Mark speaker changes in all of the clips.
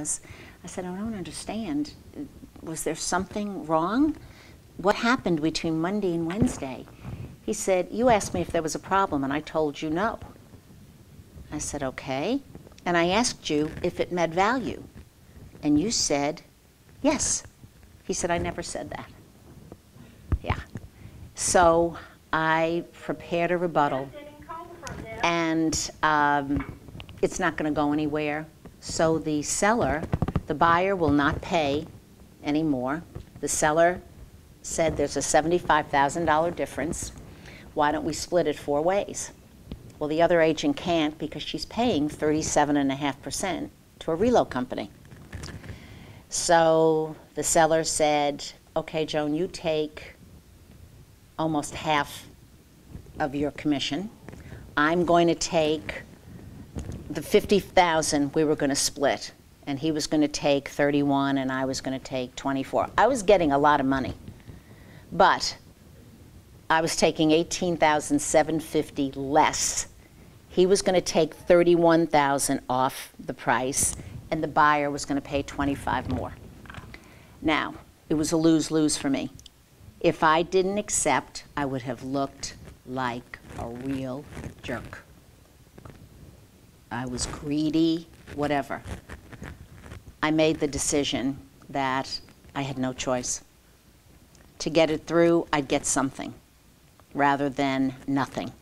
Speaker 1: was. I said, I don't understand. Was there something wrong? What happened between Monday and Wednesday? He said, you asked me if there was a problem, and I told you no. I said, okay. And I asked you if it met value, and you said, yes. He said, I never said that. Yeah. So I prepared a rebuttal, and it's not going to go anywhere. So the seller, the buyer will not pay anymore. The seller said there's a $75,000 difference. Why don't we split it 4 ways? Well, the other agent can't because she's paying 37.5% to a reload company. So the seller said, okay, Joan, you take almost half of your commission. I'm going to take the $50,000 we were going to split, and he was going to take 31 and I was going to take 24. I was getting a lot of money, but I was taking $18,750 less. He was going to take $31,000 off the price, and the buyer was going to pay $25 more. Now, it was a lose-lose for me. If I didn't accept, I would have looked like a real jerk. I was greedy, whatever. I made the decision that I had no choice. To get it through, I'd get something rather than nothing.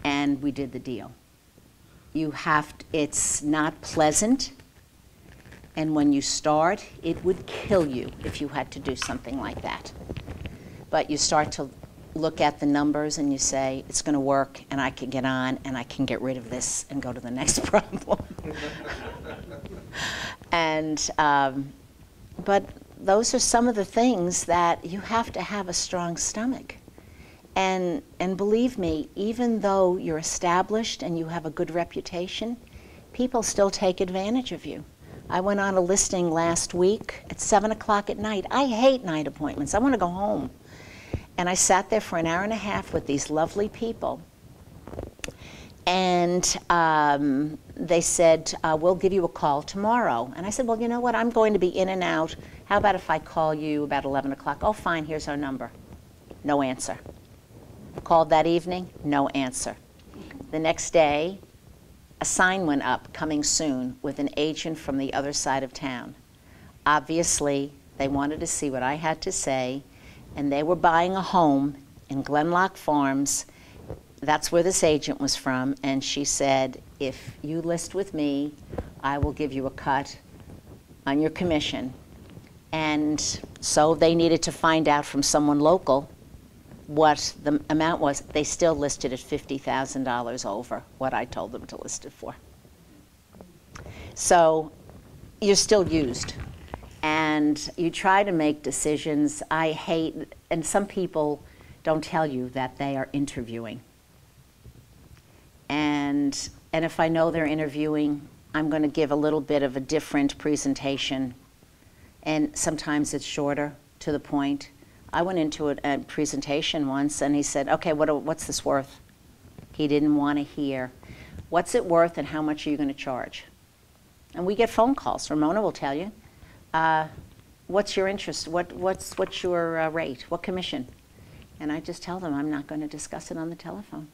Speaker 1: And we did the deal. It's not pleasant, and when you start, it would kill you if you had to do something like that. But you start to look at the numbers and you say, it's going to work, and I can get on, and I can get rid of this and go to the next problem. And, but those are some of the things that you have to have a strong stomach. And believe me, even though you're established and you have a good reputation, people still take advantage of you. I went on a listing last week at 7 o'clock at night. I hate night appointments. I want to go home. And I sat there for an hour and a half with these lovely people. And they said, we'll give you a call tomorrow. And I said, well, you know what? I'm going to be in and out. How about if I call you about 11 o'clock? Oh, fine, here's our number. No answer. Called that evening, no answer. The next day, a sign went up, coming soon, with an agent from the other side of town. Obviously, they wanted to see what I had to say, and they were buying a home in Glenlock Farms. That's where this agent was from, and she said, if you list with me, I will give you a cut on your commission. And so they needed to find out from someone local what the amount was. They still listed at $50,000 over what I told them to list it for. So you're still used. And you try to make decisions. I hate, and some people don't tell you that they are interviewing. And if I know they're interviewing, I'm going to give a little bit of a different presentation. And sometimes it's shorter, to the point. I went into a presentation once, and he said, okay, what's this worth? He didn't want to hear, what's it worth and how much are you going to charge? And we get phone calls. Ramona will tell you. What's your interest? What's your rate? What commission? And I just tell them I'm not going to discuss it on the telephone.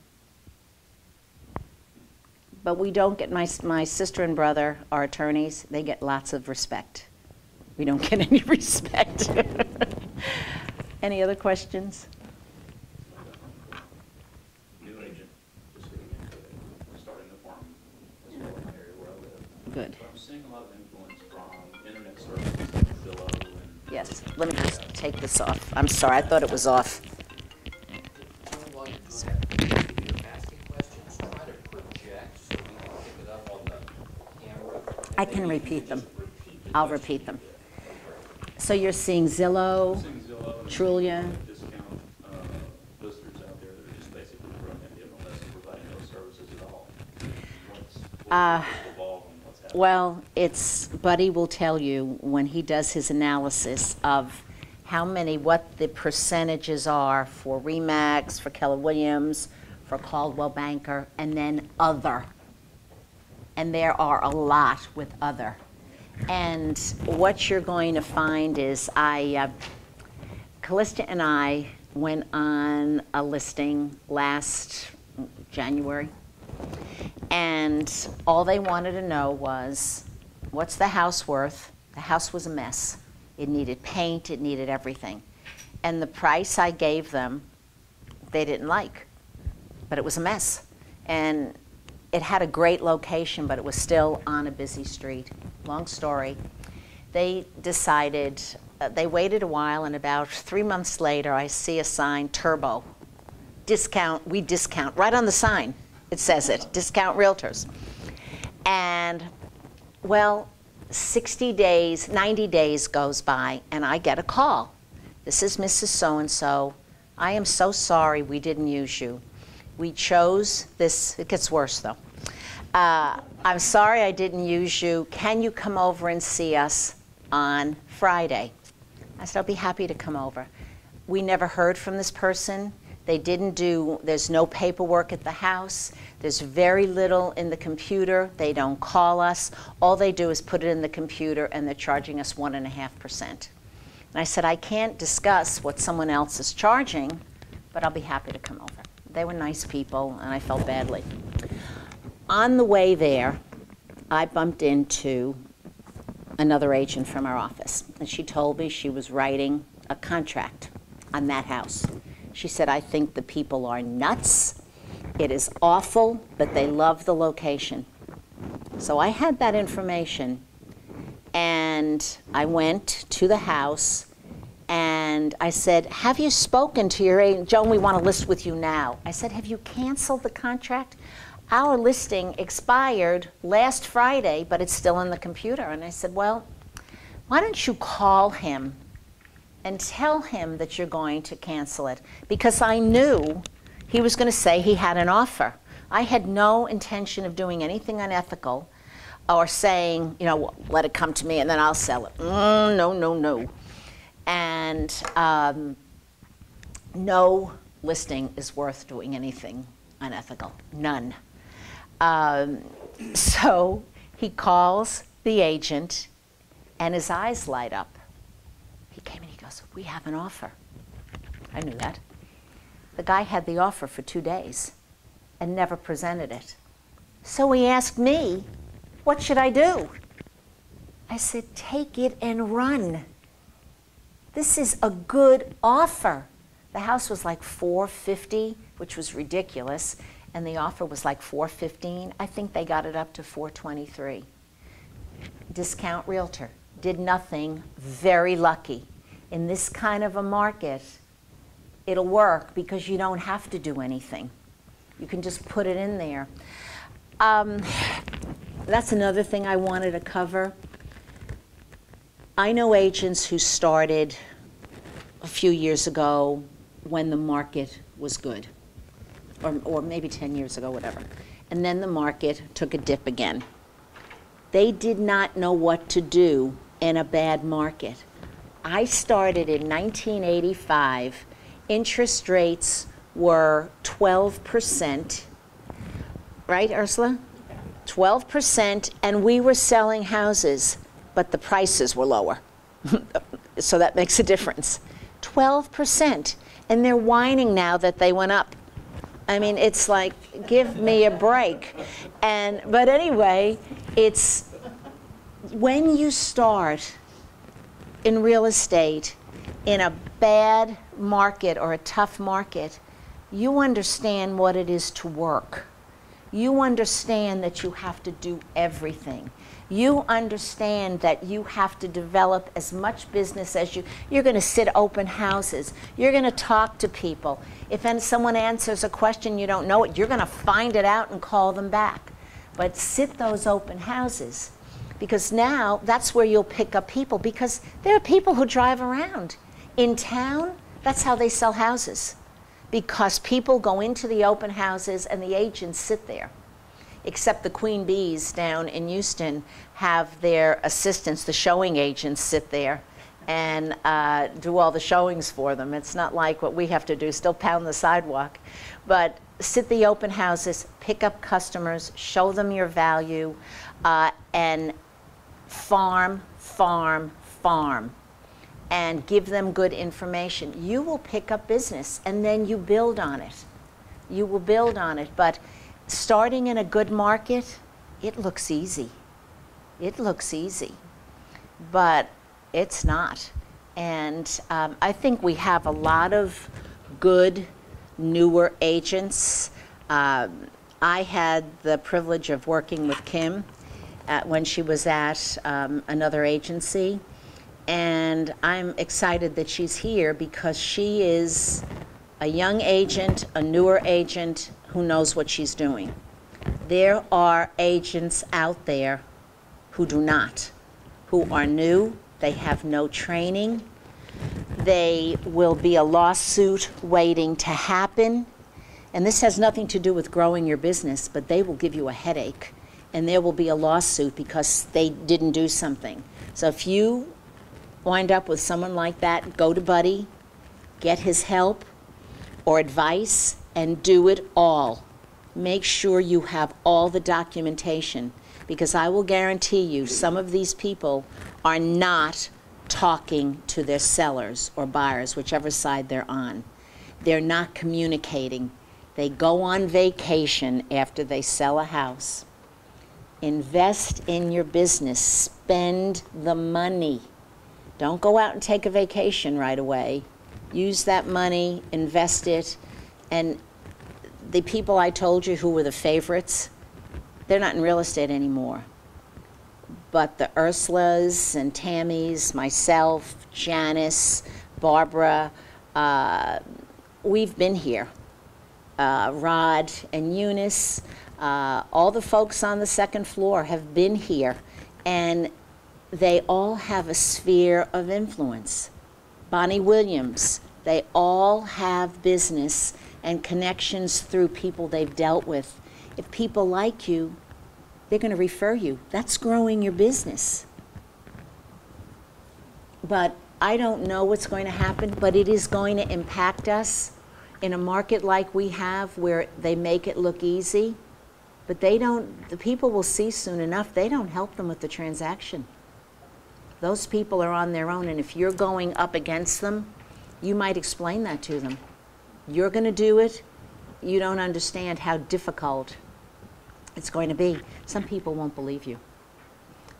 Speaker 1: But we don't get, my sister and brother are attorneys. They get lots of respect. We don't get any respect. Any other questions?
Speaker 2: New agent, just getting into it, starting the farm as well in the area where I live.
Speaker 1: Good.
Speaker 2: So I'm seeing a lot of influence from internet services like Zillow and...
Speaker 1: Yes, let me just take this off. I'm sorry, I thought it was off.
Speaker 3: While you're asking questions, try to project so we can pick it up on the camera.
Speaker 1: I can repeat them. I'll repeat them. So you're seeing Zillow, Trulia.
Speaker 2: Discount listers out there that are just basically running the MLS and providing those services at all. What's evolved and what's happening?
Speaker 1: Well, Buddy will tell you when he does his analysis of what the percentages are for RE/MAX, for Keller Williams, for Caldwell Banker, and then other. And there are a lot with other. And what you're going to find is Callista and I went on a listing last January, and all they wanted to know was, what's the house worth? The house was a mess. It needed paint, it needed everything. And the price I gave them, they didn't like, but it was a mess. And it had a great location, but it was still on a busy street. Long story. They decided, they waited a while, and about 3 months later, I see a sign, Turbo. Discount, we discount. Right on the sign, it says it, Discount Realtors. And, well, 60 days, 90 days goes by, and I get a call. This is Mrs. So-and-so. I am so sorry we didn't use you. We chose this, it gets worse though. I'm sorry I didn't use you. Can you come over and see us on Friday? I said, I'll be happy to come over. We never heard from this person. They didn't do, there's no paperwork at the house. There's very little in the computer. They don't call us. All they do is put it in the computer, and they're charging us 1.5%. And I said, I can't discuss what someone else is charging, but I'll be happy to come over. They were nice people, and I felt badly. On the way there, I bumped into another agent from our office, and she told me she was writing a contract on that house. She said, I think the people are nuts. It is awful, but they love the location. So I had that information, and I went to the house, and I said, have you spoken to your agent? Joan, we want to list with you now. I said, have you canceled the contract? Our listing expired last Friday, but it's still in the computer. And I said, well, why don't you call him and tell him that you're going to cancel it? Because I knew he was going to say he had an offer. I had no intention of doing anything unethical or saying, you know, let it come to me and then I'll sell it. No, no, no. And no listing is worth doing anything unethical. None. So he calls the agent, and his eyes light up. He came and he goes, we have an offer. I knew that. The guy had the offer for 2 days and never presented it. So he asked me, what should I do? I said, take it and run. This is a good offer. The house was like $450, which was ridiculous, and the offer was like $415. I think they got it up to $423. Discount realtor. Did nothing, very lucky. In this kind of a market, it'll work because you don't have to do anything. You can just put it in there. That's another thing I wanted to cover. I know agents who started a few years ago when the market was good, or maybe 10 years ago, whatever. And then the market took a dip again. They did not know what to do in a bad market. I started in 1985. Interest rates were 12%, right, Ursula? 12%, and we were selling houses, but the prices were lower. So that makes a difference. 12%, and they're whining now that they went up. I mean, it's like, give me a break. But anyway, it's when you start in real estate in a bad market or a tough market, you understand what it is to work. You understand that you have to do everything. You understand that you have to develop as much business as you're going to sit open houses. You're going to talk to people. If someone answers a question you don't know it, you're going to find it out and call them back. But sit those open houses, because now that's where you'll pick up people, because there are people who drive around. In town, that's how they sell houses, because people go into the open houses and the agents sit there. Except the Queen Bees down in Houston have their assistants, the showing agents, sit there and do all the showings for them. It's not like what we have to do, still pound the sidewalk. But sit the open houses, pick up customers, show them your value, and farm, farm, farm, and give them good information. You will pick up business, and then you build on it. You will build on it. But starting in a good market, it looks easy. It looks easy. But it's not. And I think we have a lot of good, newer agents. I had the privilege of working with Kim when she was at another agency. And I'm excited that she's here because she is a young agent, a newer agent who knows what she's doing. There are agents out there who do not, who are new, they have no training, they will be a lawsuit waiting to happen, and this has nothing to do with growing your business, but they will give you a headache, and there will be a lawsuit because they didn't do something. So if you wind up with someone like that, go to Buddy, get his help or advice, and do it all. Make sure you have all the documentation, because I will guarantee you some of these people are not talking to their sellers or buyers, whichever side they're on. They're not communicating. They go on vacation after they sell a house. Invest in your business. Spend the money. Don't go out and take a vacation right away. Use that money, invest it, and the people I told you who were the favorites, they're not in real estate anymore. But the Ursulas and Tammys, myself, Janice, Barbara, we've been here. Rod and Eunice, all the folks on the second floor have been here, and they all have a sphere of influence. Bonnie Williams, they all have business and connections through people they've dealt with. If people like you, they're going to refer you. That's growing your business. But I don't know what's going to happen, but it is going to impact us in a market like we have where they make it look easy, but they don't, the people will see soon enough, they don't help them with the transaction. Those people are on their own, and if you're going up against them, you might explain that to them. You're going to do it. You don't understand how difficult it's going to be. Some people won't believe you.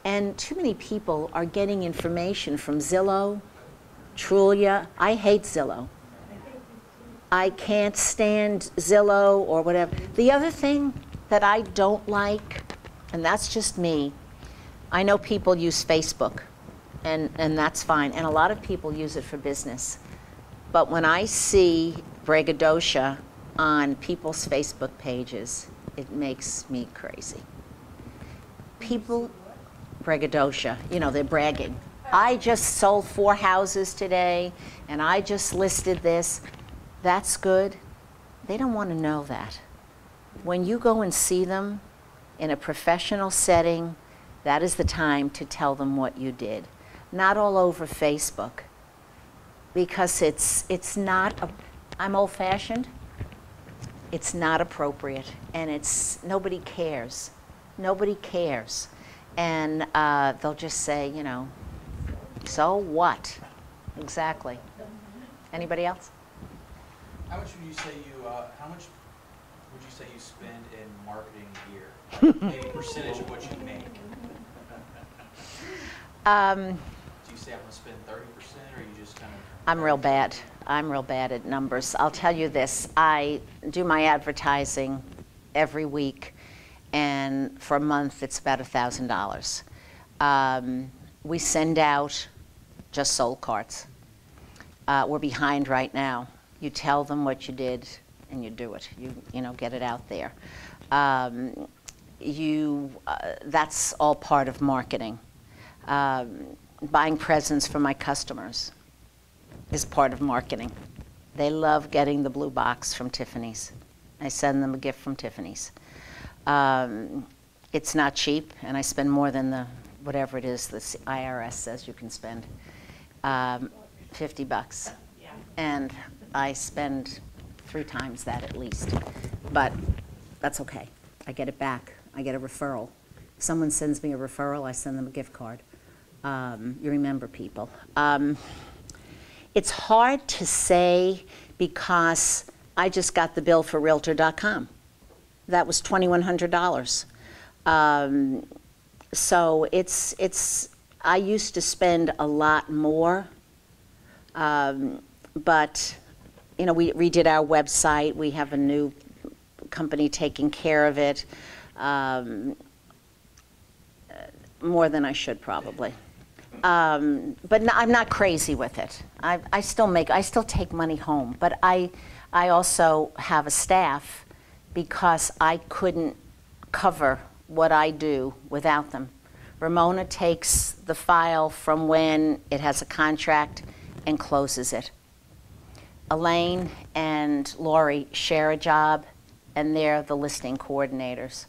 Speaker 1: And too many people are getting information from Zillow, Trulia. I hate Zillow. I can't stand Zillow or whatever. The other thing that I don't like, and that's just me, I know people use Facebook, and that's fine, and a lot of people use it for business. But when I see braggadocio on people's Facebook pages, it makes me crazy. People, braggadocio, you know, they're bragging. I just sold 4 houses today, and I just listed this. That's good. They don't want to know that. When you go and see them in a professional setting, that is the time to tell them what you did. Not all over Facebook, because it's not, I'm old-fashioned, it's not appropriate, and it's, nobody cares. Nobody cares. And they'll just say, you know, so what? Exactly. Anybody else?
Speaker 4: How much would you say you spend in marketing a year? Maybe percentage of what you make. Do you say I'm going to spend 30%, or you just kind of?
Speaker 1: I'm real bad. I'm real bad at numbers. I'll tell you this. I do my advertising every week, and for a month it's about $1,000. We send out just sold cards. We're behind right now. You tell them what you did, and you do it. You know, get it out there. That's all part of marketing. Buying presents for my customers is part of marketing. They love getting the blue box from Tiffany's. I send them a gift from Tiffany's. It's not cheap, and I spend more than the whatever it is the IRS says you can spend. $50. And I spend 3 times that at least. But that's okay. I get it back. I get a referral. Someone sends me a referral, I send them a gift card. You remember people. It's hard to say because I just got the bill for Realtor.com. That was $2,100. So I used to spend a lot more, but you know, we redid our website. We have a new company taking care of it, more than I should probably. But no, I'm not crazy with it. I still take money home, but I also have a staff because I couldn't cover what I do without them. Ramona takes the file from when it has a contract and closes it. Elaine and Lori share a job, and they're the listing coordinators.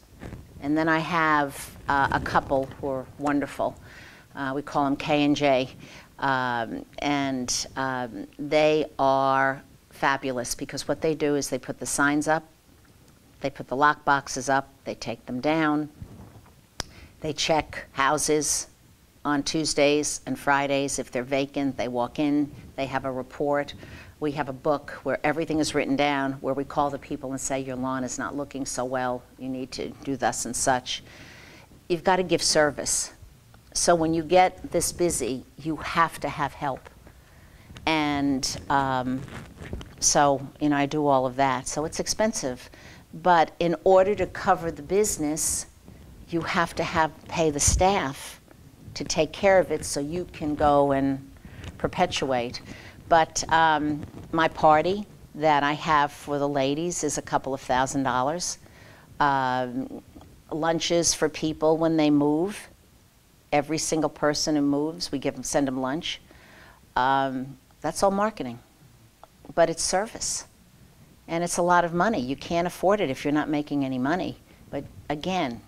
Speaker 1: And then I have a couple who are wonderful. We call them K and J, and they are fabulous because what they do is they put the signs up, they put the lock boxes up, they take them down, they check houses on Tuesdays and Fridays. If they're vacant, they walk in, they have a report. We have a book where everything is written down, where we call the people and say, your lawn is not looking so well, you need to do thus and such. You've got to give service. So when you get this busy, you have to have help. And so, you know, I do all of that. So it's expensive. But in order to cover the business, you have to pay the staff to take care of it so you can go and perpetuate. But my party that I have for the ladies is a couple of $1,000. Lunches for people when they move. Every single person who moves, we send them lunch. That's all marketing, but it's service. And it's a lot of money. You can't afford it if you're not making any money. But again,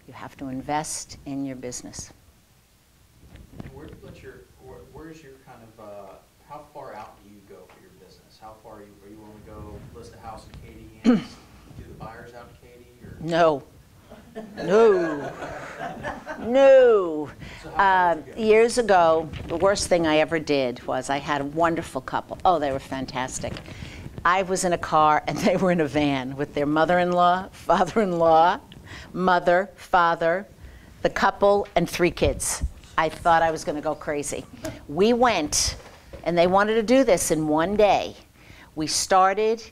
Speaker 1: you have to invest in your business.
Speaker 4: And where's your kind of, how far out do you go for your business? How far are you willing to go list a house in Katy and do the buyers out in Katy? Or?
Speaker 1: No. No. No.
Speaker 4: So
Speaker 1: years ago, the worst thing I ever did was I had a wonderful couple. Oh, they were fantastic. I was in a car and they were in a van with their mother-in-law, father-in-law, mother, father, the couple, and 3 kids. I thought I was going to go crazy. We went, and they wanted to do this in one day. We started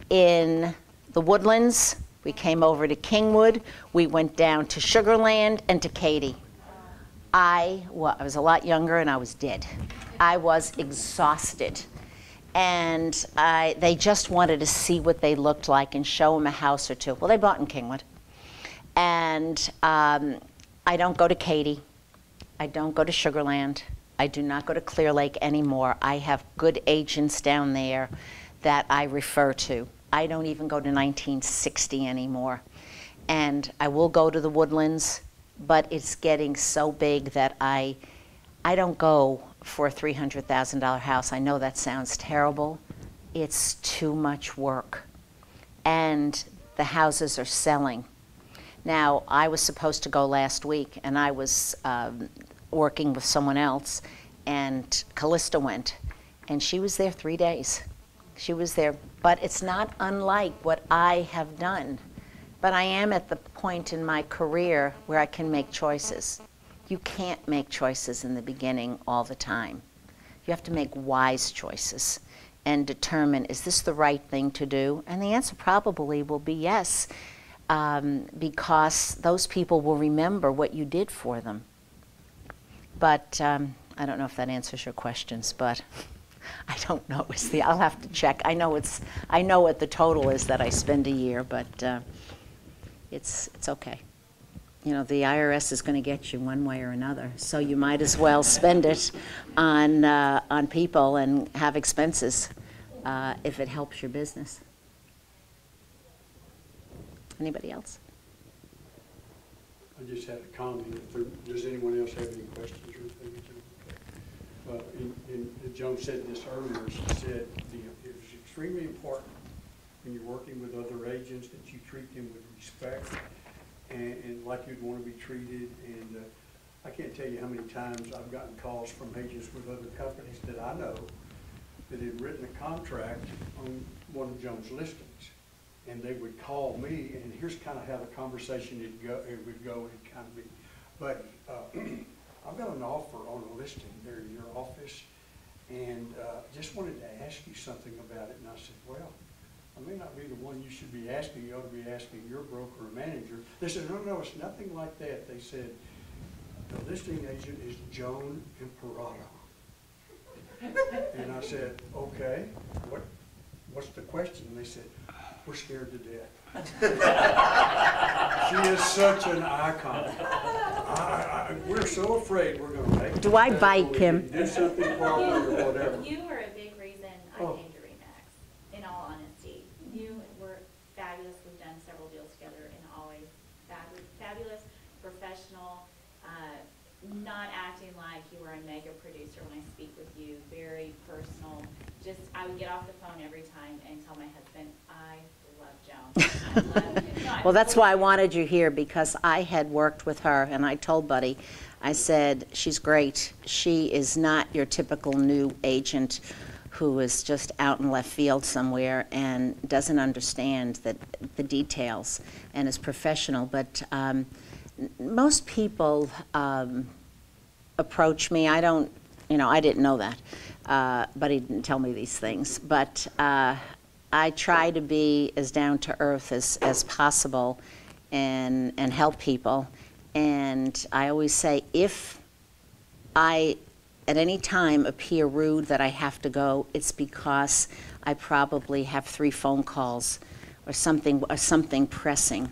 Speaker 1: in the Woodlands. We came over to Kingwood. We went down to Sugar Land and to Katy. I was a lot younger and I was dead. I was exhausted. And they just wanted to see what they looked like and show them a house or two. Well, they bought in Kingwood. And I don't go to Katy. I don't go to Sugar Land. I do not go to Clear Lake anymore. I have good agents down there that I refer to. I don't even go to 1960 anymore. And I will go to the Woodlands, but it's getting so big that I don't go for a $300,000 house. I know that sounds terrible. It's too much work. And the houses are selling. Now, I was supposed to go last week, and I was working with someone else, and Callista went, and she was there 3 days. She was there, but it's not unlike what I have done. But I am at the point in my career where I can make choices. You can't make choices in the beginning all the time. You have to make wise choices and determine, is this the right thing to do? And the answer probably will be yes, because those people will remember what you did for them. But I don't know if that answers your questions, but I don't know. I'll have to check. I know what the total is that I spend a year, but it's okay. You know, the IRS is going to get you one way or another, so you might as well spend it on people and have expenses if it helps your business. Anybody else?
Speaker 5: I just had a comment. Does anyone else have any questions or anything? Joan said this earlier. She said it was extremely important when you're working with other agents that you treat them with respect and like you'd want to be treated. And I can't tell you how many times I've gotten calls from agents with other companies that I know that had written a contract on one of Joan's listings. And they would call me, and here's kind of how the conversation would go. It'd kind of be, but I've got an offer on a listing there in your office, and just wanted to ask you something about it. And I said, well, I may not be the one you should be asking. You ought to be asking your broker or manager. They said, no, it's nothing like that. They said, the listing agent is Joan Imperato. And I said, okay, what's the question? And they said, we're scared to death. She is such an icon. We're so afraid we're going to make it.
Speaker 1: Do I bite, Kim?
Speaker 5: Do something properly or whatever.
Speaker 6: You were a big reason I came to RE/MAX, in all honesty. You were fabulous. We've done several deals together, and always fabulous, professional, not acting like you were a mega producer when I speak with you, very personal. Just, I would get off the phone every time and tell my husband, I love Joan.
Speaker 1: Well, that's why I wanted you here, because I had worked with her, and I told Buddy, I said, she's great. She is not your typical new agent who is just out in left field somewhere and doesn't understand the details and is professional. But most people approach me. I don't, I didn't know that, but he didn't tell me these things. But I try to be as down to earth as possible and help people. And I always say, if I at any time appear rude that I have to go, it's because I probably have 3 phone calls or something pressing.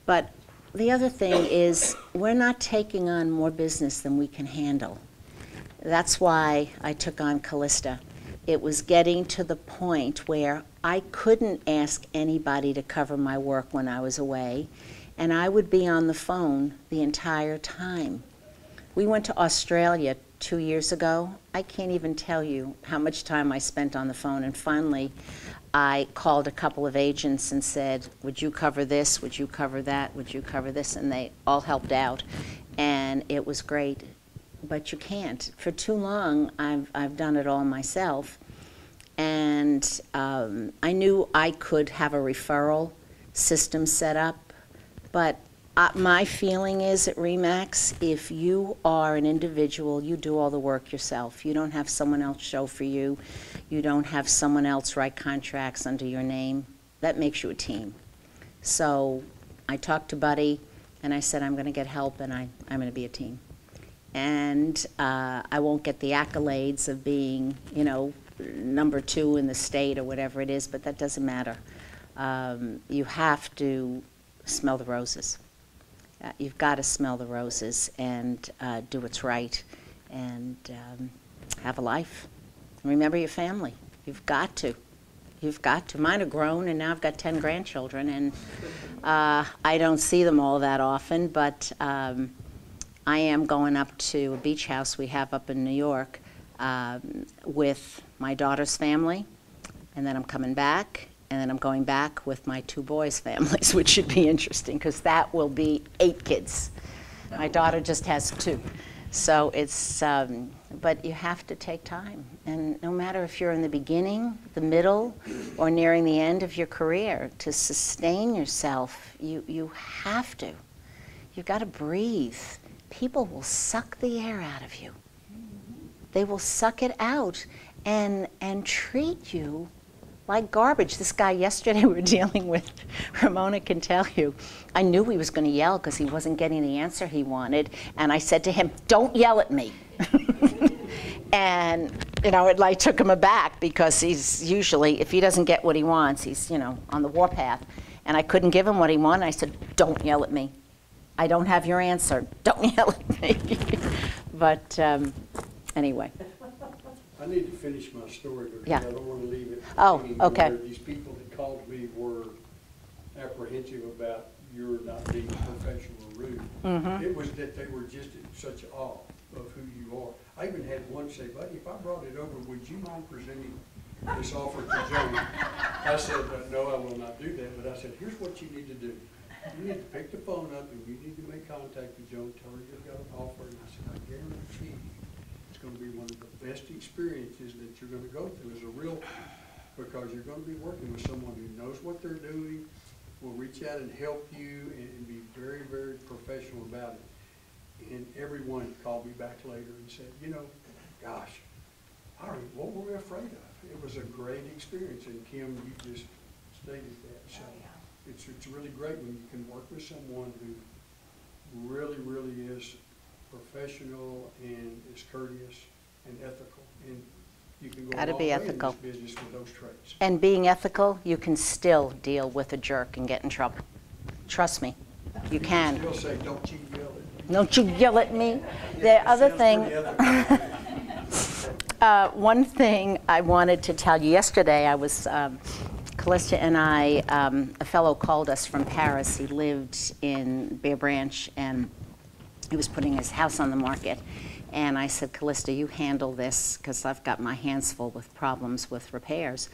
Speaker 1: But the other thing is, we're not taking on more business than we can handle. That's why I took on Callista. It was getting to the point where I couldn't ask anybody to cover my work when I was away, and I would be on the phone the entire time. We went to Australia 2 years ago. I can't even tell you how much time I spent on the phone, and finally I called a couple of agents and said, would you cover this, would you cover that, would you cover this, and they all helped out, and it was great. But you can't. For too long, I've done it all myself, and I knew I could have a referral system set up, but my feeling is at RE/MAX, if you are an individual, you do all the work yourself. You don't have someone else show for you. You don't have someone else write contracts under your name. That makes you a team. So I talked to Buddy, and I said, I'm going to get help, and I'm going to be a team. And I won't get the accolades of being, number 2 in the state or whatever it is, but that doesn't matter. You have to smell the roses. You've got to smell the roses and do what's right and have a life. And remember your family. You've got to. You've got to. Mine are grown, and now I've got 10 grandchildren, and I don't see them all that often, but I am going up to a beach house we have up in New York with my daughter's family, and then I'm coming back, and then I'm going back with my 2 boys' families, which should be interesting, because that will be 8 kids. My daughter just has 2. So it's, but you have to take time. And no matter if you're in the beginning, the middle, or nearing the end of your career, to sustain yourself, you have to. You've got to breathe. People will suck the air out of you. They will suck it out and treat you like garbage. This guy yesterday we were dealing with, Ramona can tell you, I knew he was going to yell because he wasn't getting the answer he wanted, and I said to him, don't yell at me. And, it like took him aback, because he's usually, if he doesn't get what he wants, he's, on the warpath. And I couldn't give him what he wanted. I said, don't yell at me. I don't have your answer. Don't yell at me. But anyway.
Speaker 5: I need to finish my story because
Speaker 1: Yeah.
Speaker 5: I don't want to leave it.
Speaker 1: Oh,
Speaker 5: hanging
Speaker 1: okay.
Speaker 5: where these people that called me were apprehensive about your not being professional or rude.
Speaker 1: Mm-hmm.
Speaker 5: It was that they were just in such awe of who you are. I even had one say, buddy, if I brought it over, would you mind presenting this offer to Joan? I said, no, I will not do that. But I said, here's what you need to do. You need to pick the phone up and you need to make contact with Joan, tell her you've got an offer. And I said, I guarantee you, it's gonna be one of the best experiences that you're gonna go through as a realtor, because you're gonna be working with someone who knows what they're doing, will reach out and help you and be very, very professional about it. And everyone called me back later and said, you know, gosh, what were we afraid of? It was a great experience, and Kim, you just stated that. So it's really great when you can work with someone who really, really is professional and is courteous and ethical. And you can go a
Speaker 1: Gotta
Speaker 5: long
Speaker 1: be
Speaker 5: way
Speaker 1: ethical.
Speaker 5: in this business with those traits.
Speaker 1: And being ethical, you can still deal with a jerk and get in trouble. Trust me, you can.
Speaker 5: Still say, don't you yell at me.
Speaker 1: Don't you yell at me.
Speaker 5: Yeah,
Speaker 1: The
Speaker 5: it
Speaker 1: other
Speaker 5: sounds
Speaker 1: thing,
Speaker 5: pretty ethical.
Speaker 1: one thing I wanted to tell you, yesterday I was, Callista and I, a fellow called us from Paris. He lived in Bear Branch and he was putting his house on the market. And I said, Callista, you handle this because I've got my hands full with problems with repairs.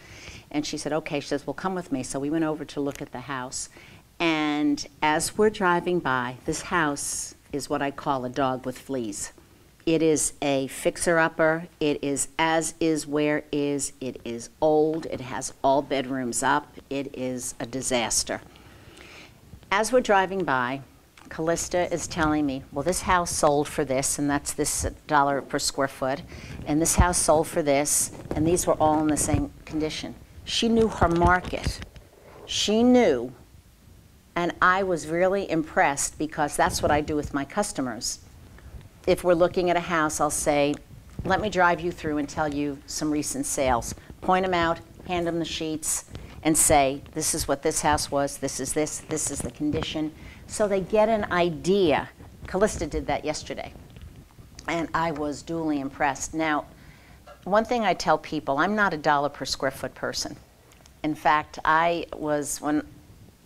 Speaker 1: And she said, okay. She says, well, come with me. So we went over to look at the house. And as we're driving by, this house is what I call a dog with fleas. It is a fixer-upper. It is as is, where is. It is old. It has all bedrooms up. It is a disaster. As we're driving by, Callista is telling me, well, this house sold for this, and that's this $1 per square foot, and this house sold for this, and these were all in the same condition. She knew her market. She knew, and I was really impressed because that's what I do with my customers. If we're looking at a house, I'll say, let me drive you through and tell you some recent sales. Point them out, hand them the sheets, and say, this is what this house was, this is the condition. So they get an idea. Callista did that yesterday, and I was duly impressed. Now, one thing I tell people, I'm not a $1 per square foot person. In fact, as long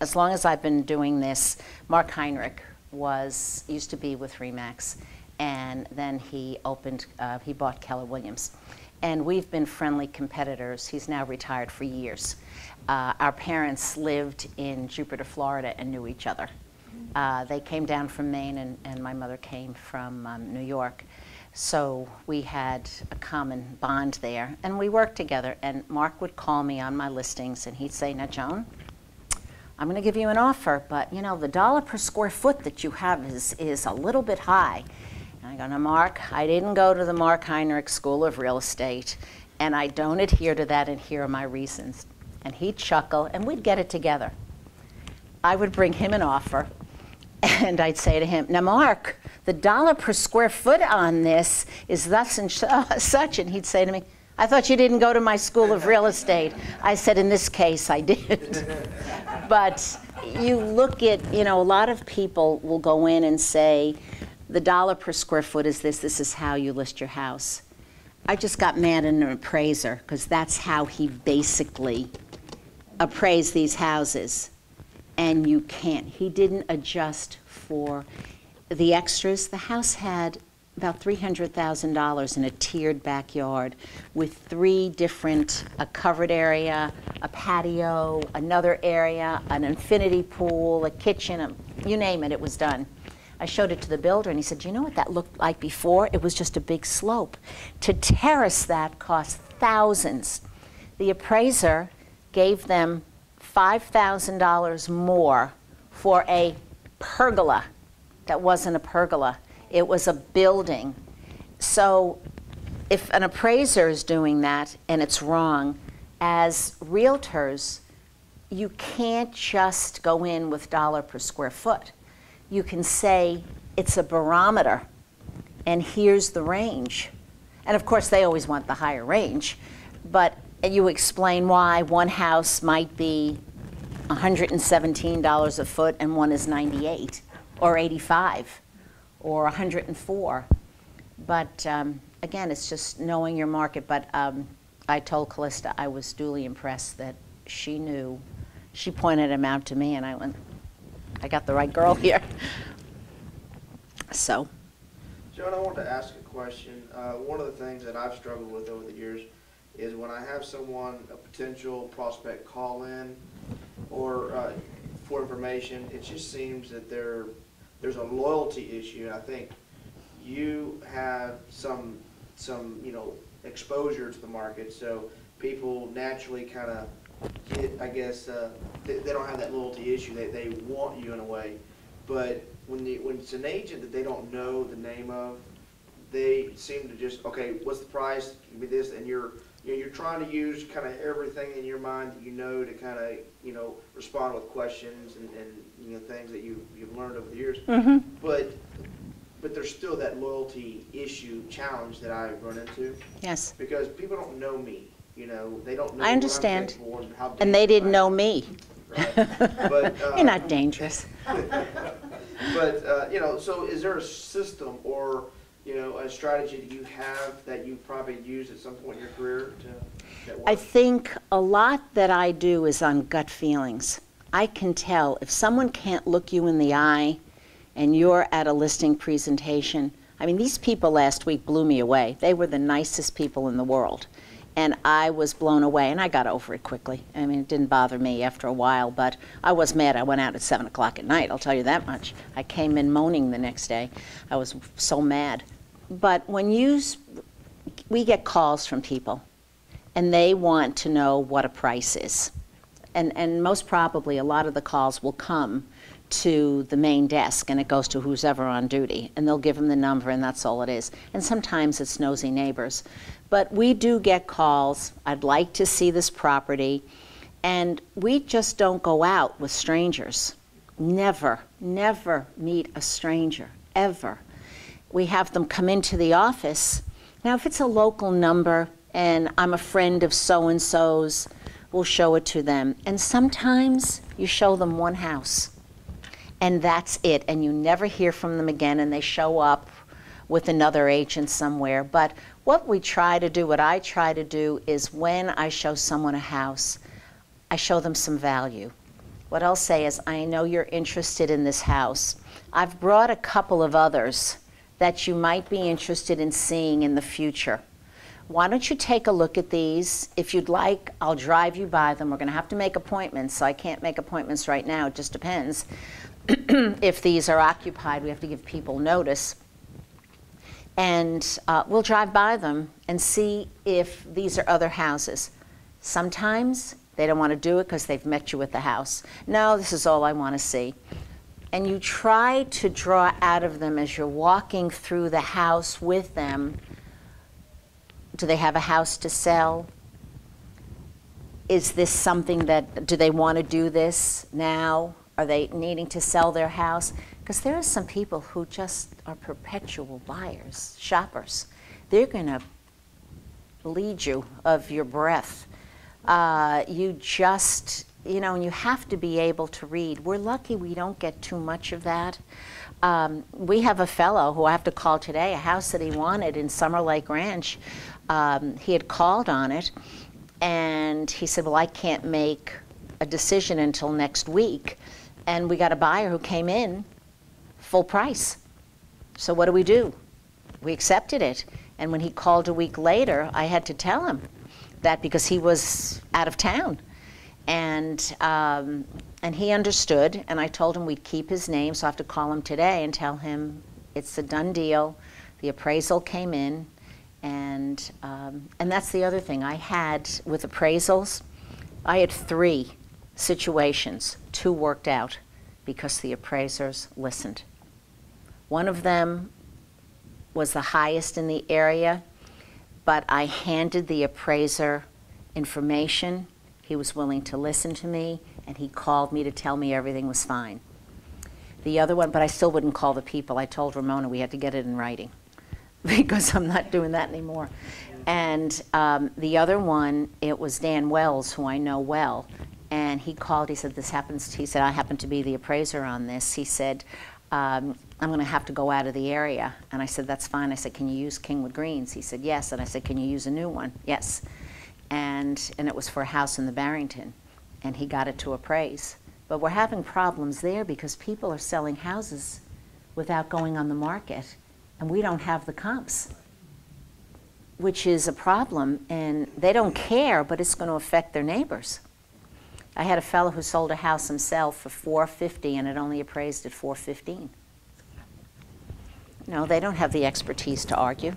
Speaker 1: as I've been doing this, Mark Heinrich used to be with Remax, and then he bought Keller Williams. And we've been friendly competitors. He's now retired for years. Our parents lived in Jupiter, Florida, and knew each other. They came down from Maine, and my mother came from New York. So we had a common bond there, and we worked together. And Mark would call me on my listings, and he'd say, now, Joan, I'm going to give you an offer, but, you know, the $1 per square foot that you have is a little bit high. And I go, now, Mark, I didn't go to the Mark Heinrich School of Real Estate, and I don't adhere to that, and here are my reasons. And he'd chuckle, and we'd get it together. I would bring him an offer, and I'd say to him, now, Mark, the $1 per square foot on this is thus and such. And he'd say to me, I thought you didn't go to my school of real estate. I said, in this case, I did. But you look at, you know, a lot of people will go in and say, the $1 per square foot is this is how you list your house. I just got mad at an appraiser because that's how he basically appraised these houses. And you can't. He didn't adjust for the extras. The house had about $300,000 in a tiered backyard with 3 different, a covered area, a patio, another area, an infinity pool, a kitchen, you name it, it was done. I showed it to the builder, and he said, you know what that looked like before? It was just a big slope. To terrace that cost thousands. The appraiser gave them $5,000 more for a pergola that wasn't a pergola. It was a building. So if an appraiser is doing that and it's wrong, as realtors, you can't just go in with $1 per square foot. You can say it's a barometer, and here's the range. And of course, they always want the higher range, but you explain why one house might be $117 a foot and one is $98 or $85 or $104. But again, it's just knowing your market. But I told Callista I was duly impressed that she knew. She pointed him out to me, and I went, I got the right girl here. So.
Speaker 7: Joan, I want to ask a question. One of the things that I've struggled with over the years is when I have someone, a potential prospect, call in, or for information. It just seems that there's a loyalty issue. And I think you have some exposure to the market, so people naturally kind of get, I guess, they don't have that loyalty issue. They want you in a way, but when it's an agent that they don't know the name of, they seem to just, okay, what's the price? Give me this, and you're trying to use kind of everything in your mind that you know to kind of respond with questions and things that you've learned over the years.
Speaker 1: Mm-hmm.
Speaker 7: But there's still that loyalty issue challenge that I run into.
Speaker 1: Yes.
Speaker 7: Because people don't know me, they don't know
Speaker 1: I understand.
Speaker 7: what I'm capable of and how
Speaker 1: And they didn't
Speaker 7: dangerous
Speaker 1: know
Speaker 7: I am.
Speaker 1: me.
Speaker 7: Right. But,
Speaker 1: You're not dangerous.
Speaker 7: but, so is there a system or, a strategy that you have that you probably used at some point in your career that
Speaker 1: I
Speaker 7: works?
Speaker 1: think a lot that I do is on gut feelings. I can tell if someone can't look you in the eye and you're at a listing presentation. I mean, these people last week blew me away. They were the nicest people in the world. And I was blown away, and I got over it quickly. I mean, it didn't bother me after a while, but I was mad. I went out at 7 o'clock at night, I'll tell you that much. I came in moaning the next day. I was so mad. But when we get calls from people, and they want to know what a price is. And most probably a lot of the calls will come to the main desk, and it goes to who's ever on duty, and they'll give them the number, and that's all it is. And sometimes it's nosy neighbors. But we do get calls, I'd like to see this property, and we just don't go out with strangers. Never, never meet a stranger, ever. We have them come into the office. Now, if it's a local number, and I'm a friend of so-and-so's, we'll show it to them. And sometimes you show them one house, and that's it, and you never hear from them again, and they show up with another agent somewhere. But what I try to do is when I show someone a house, I show them some value. What I'll say is, I know you're interested in this house. I've brought a couple of others that you might be interested in seeing in the future. Why don't you take a look at these? If you'd like, I'll drive you by them. We're going to have to make appointments, so I can't make appointments right now. It just depends. If these are occupied, we have to give people notice. And we'll drive by them and see if these are other houses. Sometimes they don't want to do it because they've met you at the house. No, this is all I want to see. And you try to draw out of them as you're walking through the house with them. Do they have a house to sell? Is this something do they want to do this now? Are they needing to sell their house? Because there are some people who just are perpetual buyers, shoppers. They're going to bleed you of your breath. You just, and you have to be able to read. We're lucky we don't get too much of that. We have a fellow who I have to call today, a house that he wanted in Summer Lake Ranch. He had called on it, and he said, well, I can't make a decision until next week. And we got a buyer who came in full price. So what do? We accepted it. And when he called a week later, I had to tell him that because he was out of town. And he understood, and I told him we'd keep his name, so I have to call him today and tell him it's a done deal. The appraisal came in, and that's the other thing. I had, with appraisals, I had 3 situations. 2 worked out because the appraisers listened. One of them was the highest in the area, but I handed the appraiser information. He was willing to listen to me, and he called me to tell me everything was fine. The other one, but I still wouldn't call the people. I told Ramona we had to get it in writing because I'm not doing that anymore. And the other one, it was Dan Wells, who I know well, and he called. He said, this happens. He said, I happen to be the appraiser on this. He said, I'm going to have to go out of the area. And I said, that's fine. I said, can you use Kingwood Greens? He said, yes. And I said, can you use a new one? Yes. And it was for a house in the Barrington, and he got it to appraise. But we're having problems there because people are selling houses without going on the market, and we don't have the comps, which is a problem. And they don't care, but it's going to affect their neighbors. I had a fellow who sold a house himself for $450 and it only appraised at $415. No, they don't have the expertise to argue.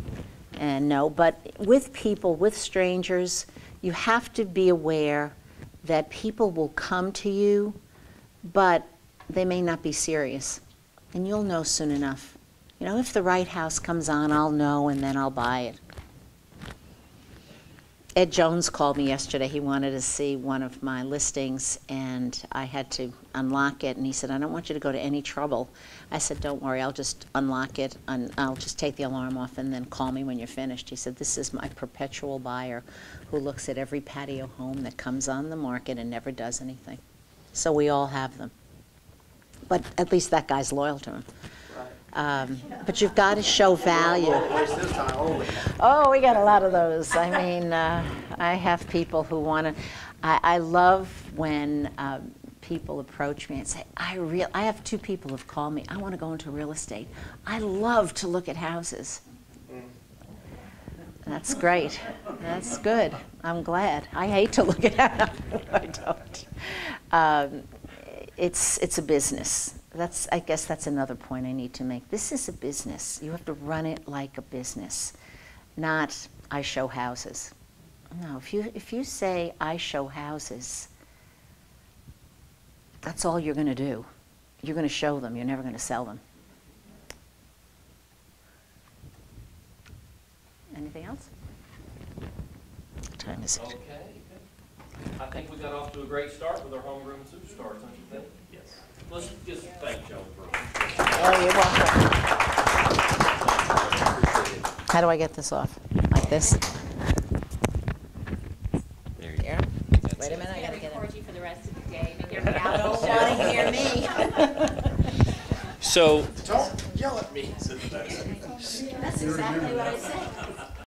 Speaker 1: And no, but with people, with strangers, you have to be aware that people will come to you, but they may not be serious. And you'll know soon enough. You know, if the right house comes on, I'll know and then I'll buy it. Ed Jones called me yesterday. He wanted to see one of my listings, and I had to unlock it. And he said, I don't want you to go to any trouble. I said, don't worry, I'll just unlock it, and I'll just take the alarm off and then call me when you're finished. He said, this is my perpetual buyer who looks at every patio home that comes on the market and never does anything. So we all have them. But at least that guy's loyal to him. But you've got to show value. Oh, we got a lot of those. I mean, I have people who want to. I love when people approach me and say, I have 2 people who've called me. I want to go into real estate. I love to look at houses. That's great. That's good. I'm glad. I hate to look at houses. I don't. It's a business. I guess that's another point I need to make. This is a business. You have to run it like a business, not I show houses. No, if you say I show houses, that's all you're going to do. You're going to show them. You're never going to sell them. Anything else? What time is it?
Speaker 3: Okay. I think we got off to a great start with our homegrown superstars, don't you think?
Speaker 2: Yes.
Speaker 3: Let's just thank Joan for
Speaker 1: Oh, you're welcome. How do I get this off? Like this?
Speaker 8: There you
Speaker 1: Here?
Speaker 8: go.
Speaker 1: Wait a minute, I
Speaker 6: I'm
Speaker 1: gotta
Speaker 6: gonna
Speaker 1: get it.
Speaker 6: record you for the rest of the day, make everybody out.
Speaker 1: Don't want to hear me.
Speaker 8: So
Speaker 7: Don't yell at me.
Speaker 1: That's exactly what I said.